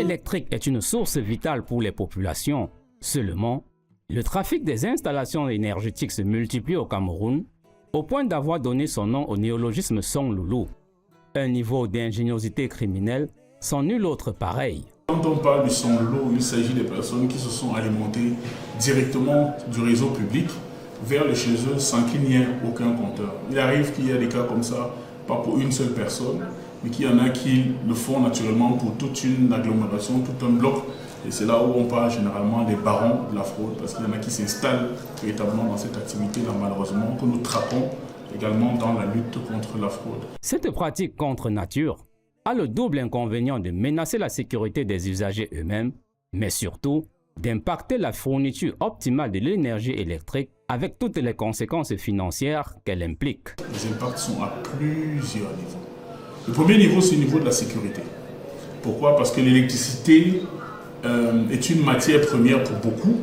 électrique est une source vitale pour les populations. Seulement, le trafic des installations énergétiques se multiplie au Cameroun, au point d'avoir donné son nom au néologisme Song Loulou, un niveau d'ingéniosité criminelle sans nul autre pareil. Quand on parle du Song Loulou, il s'agit des personnes qui se sont alimentées directement du réseau public vers le chez eux sans qu'il n'y ait aucun compteur. Il arrive qu'il y ait des cas comme ça, pas pour une seule personne, mais qu'il y en a qui le font naturellement pour toute une agglomération, tout un bloc. Et c'est là où on parle généralement des barons de la fraude, parce qu'il y en a qui s'installent véritablement dans cette activité-là, malheureusement, que nous traquons également dans la lutte contre la fraude. Cette pratique contre nature a le double inconvénient de menacer la sécurité des usagers eux-mêmes, mais surtout d'impacter la fourniture optimale de l'énergie électrique avec toutes les conséquences financières qu'elle implique. Les impacts sont à plusieurs niveaux. Le premier niveau, c'est le niveau de la sécurité. Pourquoi? Parce que l'électricité est une matière première pour beaucoup.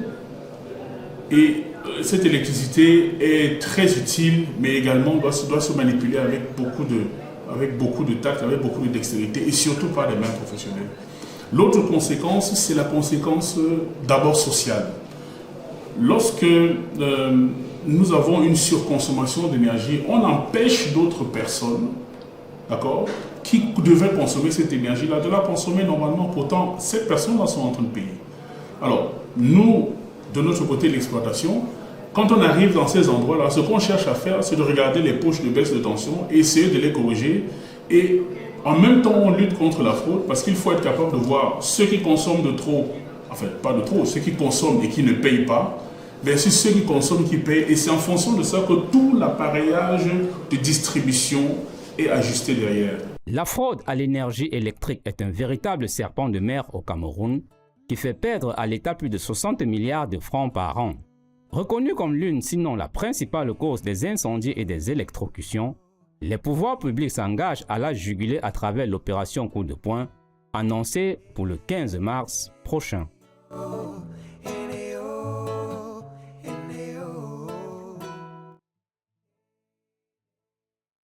Et cette électricité est très utile, mais également doit se manipuler avec beaucoup de tact, avec beaucoup de dextérité et surtout par des mains professionnelles. L'autre conséquence, c'est la conséquence d'abord sociale. Lorsque nous avons une surconsommation d'énergie, on empêche d'autres personnes, d'accord, qui devaient consommer cette énergie-là, de la consommer normalement. Pourtant, ces personnes-là sont en train de payer. Alors, nous, de notre côté de l'exploitation, quand on arrive dans ces endroits-là, ce qu'on cherche à faire, c'est de regarder les poches de baisse de tension et essayer de les corriger. Et en même temps, on lutte contre la fraude parce qu'il faut être capable de voir ceux qui consomment de trop, enfin pas de trop, ceux qui consomment et qui ne payent pas, versus ceux qui consomment qui payent. Et c'est en fonction de ça que tout l'appareillage de distribution est ajusté derrière. La fraude à l'énergie électrique est un véritable serpent de mer au Cameroun qui fait perdre à l'État plus de 60 milliards de francs par an. Reconnue comme l'une, sinon la principale cause des incendies et des électrocutions, les pouvoirs publics s'engagent à la juguler à travers l'opération Coup de poing, annoncée pour le 15 mars prochain.